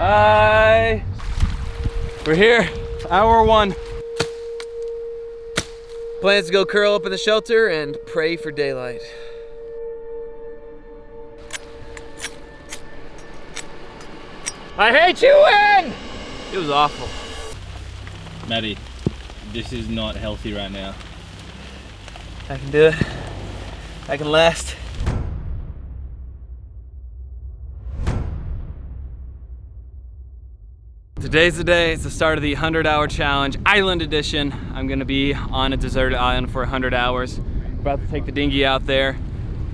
Hi. We're here, hour 1. Plans to go curl up in the shelter and pray for daylight. I hate you, Win! It was awful. Maddie, this is not healthy right now. I can do it. I can last. Today's the day. It's the start of the 100-hour challenge, Island Edition. I'm gonna be on a deserted island for 100 hours. About to take the dinghy out there.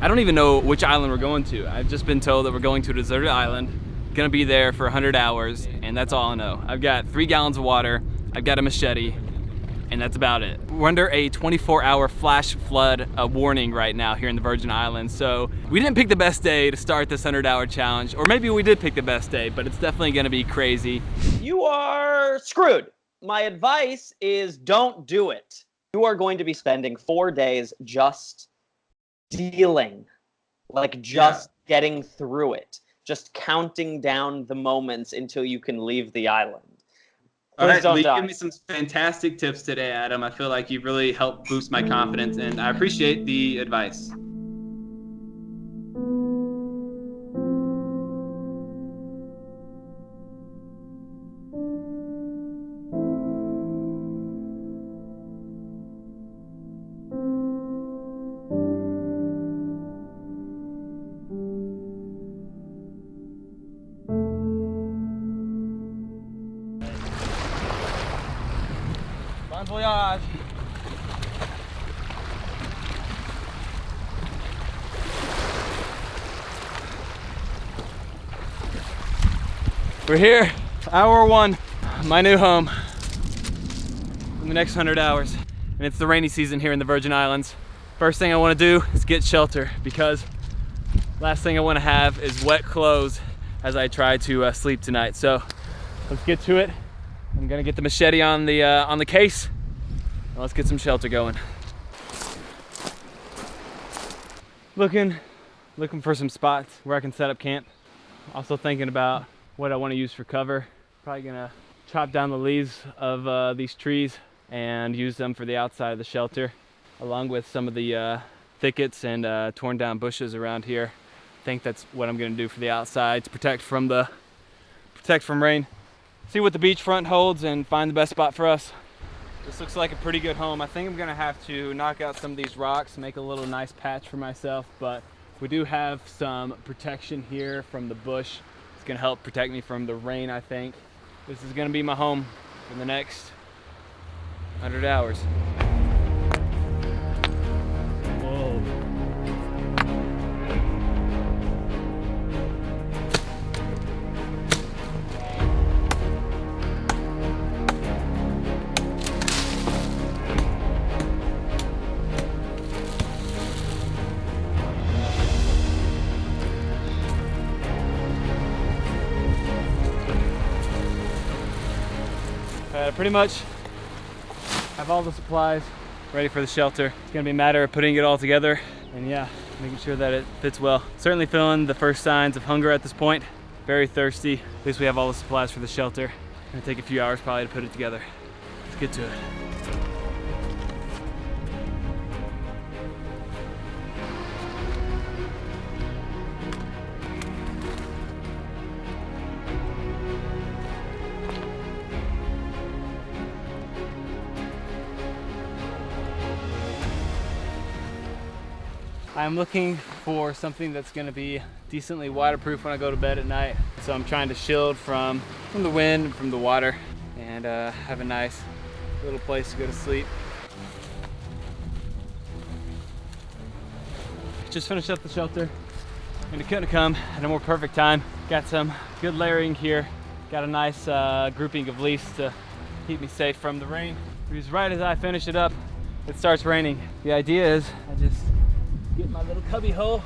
I don't even know which island we're going to. I've just been told that we're going to a deserted island, gonna be there for 100 hours, and that's all I know. I've got 3 gallons of water, I've got a machete, and that's about it. We're under a 24-hour flash flood warning right now here in the Virgin Islands, so we didn't pick the best day to start this 100-hour challenge, or maybe we did pick the best day, but it's definitely gonna be crazy. You are screwed. My advice is don't do it. You are going to be spending 4 days just dealing, like just getting through it, just counting down the moments until you can leave the island. All right, you gave me some fantastic tips today, Adam. I feel like you've really helped boost my confidence, and I appreciate the advice. Bon voyage. We're here, hour 1, my new home in the next 100 hours. And it's the rainy season here in the Virgin Islands. First thing I want to do is get shelter, because last thing I want to have is wet clothes as I try to sleep tonight. So let's get to it. I'm gonna get the machete on the case. Let's get some shelter going. Looking for some spots where I can set up camp. Also thinking about what I want to use for cover. Probably gonna chop down the leaves of these trees and use them for the outside of the shelter, along with some of the thickets and torn down bushes around here. I think that's what I'm gonna do for the outside to protect from rain. See what the beachfront holds and find the best spot for us. This looks like a pretty good home. I think I'm gonna have to knock out some of these rocks, make a little nice patch for myself, but we do have some protection here from the bush. It's gonna help protect me from the rain, I think. This is gonna be my home for the next 100 hours. Whoa. Pretty much have all the supplies ready for the shelter. It's gonna be a matter of putting it all together and making sure that it fits well. Certainly feeling the first signs of hunger at this point. Very thirsty. At least we have all the supplies for the shelter. Gonna take a few hours probably to put it together. Let's get to it. I'm looking for something that's gonna be decently waterproof when I go to bed at night. So I'm trying to shield from the wind and from the water, and have a nice little place to go to sleep. Just finished up the shelter, and it couldn't have come at a more perfect time. Got some good layering here. Got a nice grouping of leaves to keep me safe from the rain. Because right as I finish it up, it starts raining. The idea is I just get my little cubby hole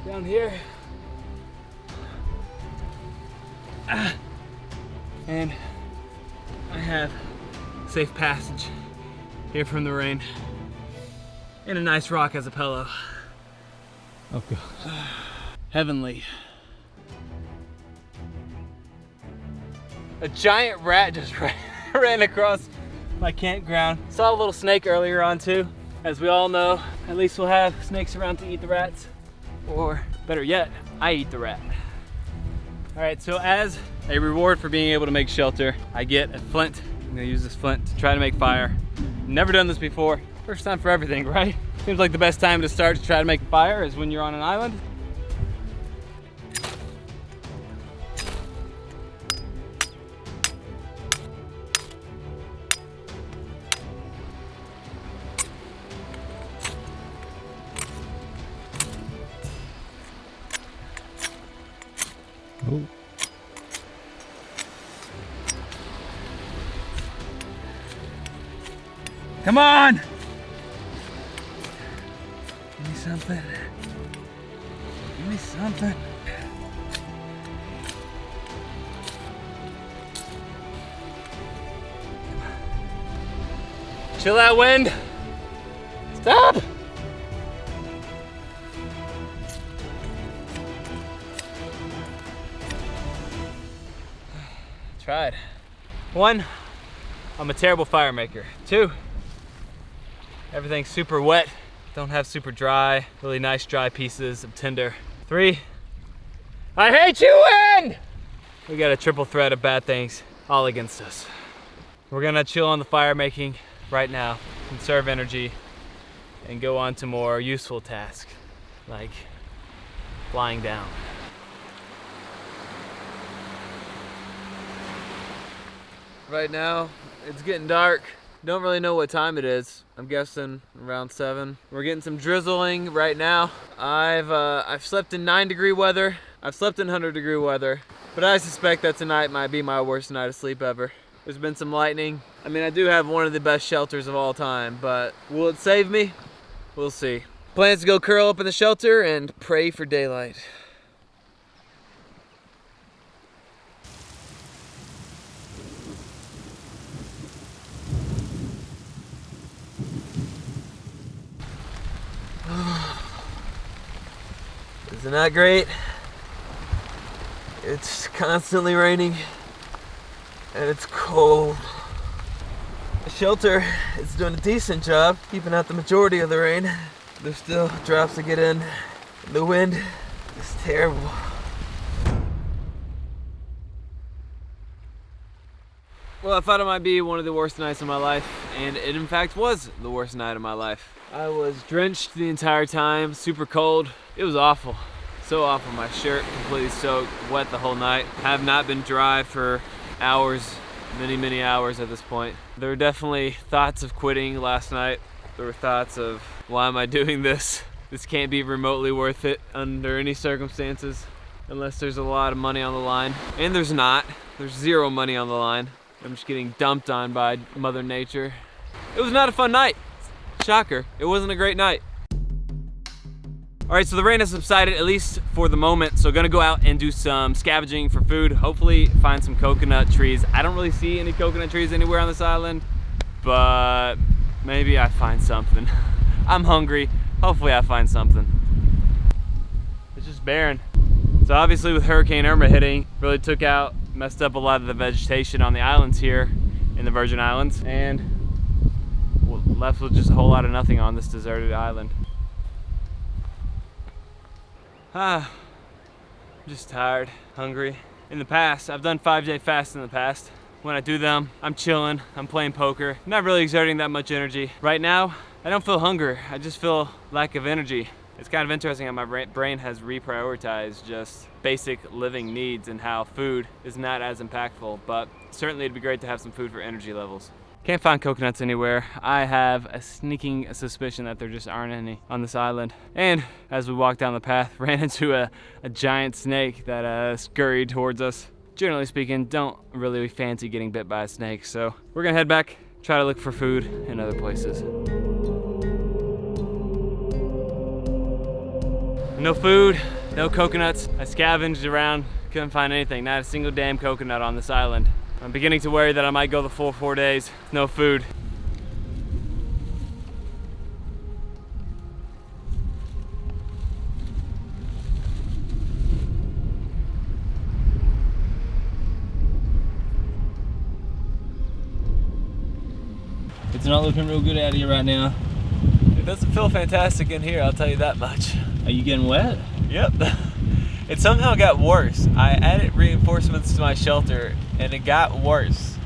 down here, and I have safe passage here from the rain, and a nice rock as a pillow. Oh God. Heavenly. A giant rat just ran across my campground. Saw a little snake earlier on too. As we all know, at least we'll have snakes around to eat the rats. Or better yet, I eat the rat. All right, so as a reward for being able to make shelter, I get a flint. I'm gonna use this flint to try to make fire. Never done this before. First time for everything, right? Seems like the best time to start to try to make a fire is when you're on an island. Oh. Come on! Give me something. Give me something. Chill out, wind. Stop! Tried. 1, I'm a terrible fire maker. 2, everything's super wet. Don't have super dry, really nice dry pieces of tinder. 3, I hate you, wind! We got a triple threat of bad things all against us. We're gonna chill on the fire making right now, conserve energy, and go on to more useful tasks, like flying down. Right now, it's getting dark. Don't really know what time it is. I'm guessing around 7. We're getting some drizzling right now. I've slept in 9-degree weather. I've slept in 100-degree weather, but I suspect that tonight might be my worst night of sleep ever. There's been some lightning. I mean, I do have one of the best shelters of all time, but will it save me? We'll see. Plans to go curl up in the shelter and pray for daylight. Isn't that great? It's constantly raining and it's cold. The shelter is doing a decent job keeping out the majority of the rain. There's still drops that get in. The wind is terrible. Well, I thought it might be one of the worst nights of my life, and it in fact was the worst night of my life. I was drenched the entire time, super cold. It was awful. So awful. My shirt completely soaked, wet the whole night. Have not been dry for hours, many hours at this point. There were definitely thoughts of quitting last night. There were thoughts of, why am I doing this? This can't be remotely worth it under any circumstances, unless there's a lot of money on the line. And there's not. There's zero money on the line. I'm just getting dumped on by Mother Nature. It was not a fun night. Shocker, it wasn't a great night. All right, so the rain has subsided, at least for the moment. So gonna go out and do some scavenging for food. Hopefully find some coconut trees. I don't really see any coconut trees anywhere on this island, but maybe I find something. I'm hungry, hopefully I find something. It's just barren. So obviously with Hurricane Irma hitting, really took out, messed up a lot of the vegetation on the islands here in the Virgin Islands, and left with just a whole lot of nothing on this deserted island. I'm just tired, hungry. In the past, I've done 5-day fasts in the past. When I do them, I'm chilling, I'm playing poker, not really exerting that much energy. Right now, I don't feel hunger, I just feel lack of energy. It's kind of interesting how my brain has reprioritized just basic living needs and how food is not as impactful, but certainly it'd be great to have some food for energy levels. Can't find coconuts anywhere. I have a sneaking suspicion that there just aren't any on this island. And as we walked down the path, ran into a giant snake that scurried towards us. Generally speaking, don't really fancy getting bit by a snake, so we're gonna head back, try to look for food in other places. No food, no coconuts. I scavenged around, couldn't find anything, not a single damn coconut on this island. I'm beginning to worry that I might go the full 4 days with no food. It's not looking real good out here right now. It doesn't feel fantastic in here, I'll tell you that much. Are you getting wet? Yep. It somehow got worse. I added reinforcements to my shelter and it got worse.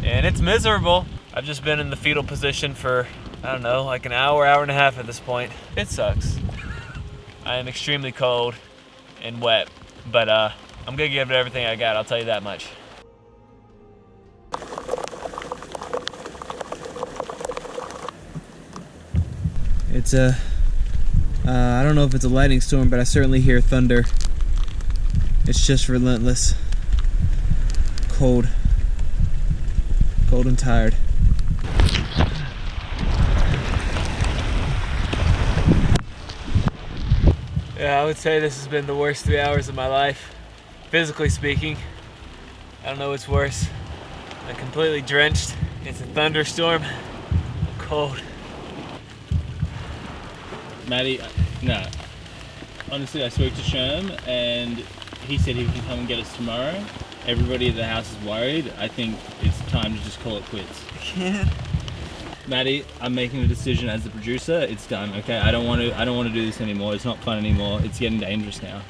And it's miserable. I've just been in the fetal position for, I don't know, like an hour, hour and a half at this point. It sucks. I am extremely cold and wet, but I'm gonna give it everything I got, I'll tell you that much. It's I don't know if it's a lightning storm, but I certainly hear thunder. It's just relentless. Cold. Cold and tired. Yeah, I would say this has been the worst 3 hours of my life. Physically speaking, I don't know what's worse. I'm completely drenched. It's a thunderstorm. I'm cold. Maddie, no. Honestly, I spoke to Sherm and he said he can come and get us tomorrow. Everybody at the house is worried. I think it's time to just call it quits. I can't. Maddie, I'm making a decision as the producer. It's done, okay? I don't want to do this anymore. It's not fun anymore. It's getting dangerous now.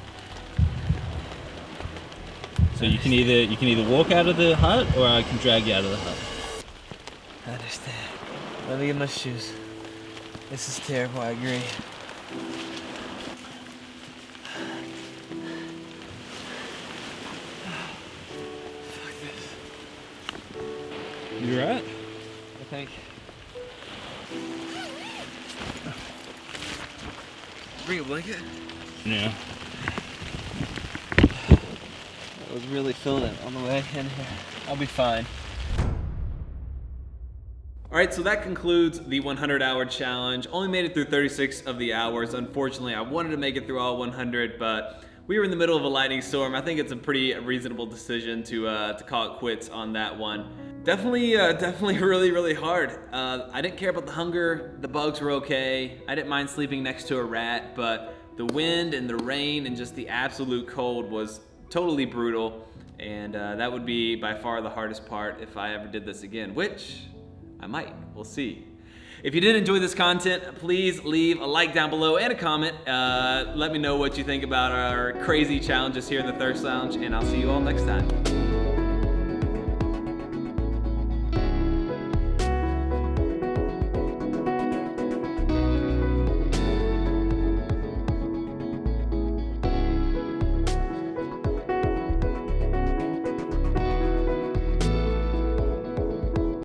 So you can either walk out of the hut or I can drag you out of the hut. I understand. Let me get my shoes. This is terrible, I agree. Fuck this. You right? I think. Bring a blanket? Yeah. I was really feeling it on the way in here. I'll be fine. All right, so that concludes the 100-hour challenge. Only made it through 36 of the hours. Unfortunately, I wanted to make it through all 100, but we were in the middle of a lightning storm. I think it's a pretty reasonable decision to call it quits on that one. Definitely really, really hard. I didn't care about the hunger. The bugs were okay. I didn't mind sleeping next to a rat, but the wind and the rain and just the absolute cold was totally brutal. And that would be by far the hardest part if I ever did this again, which I might. We'll see. If you did enjoy this content, please leave a like down below and a comment. Let me know what you think about our crazy challenges here in the Thirst Lounge, and I'll see you all next time.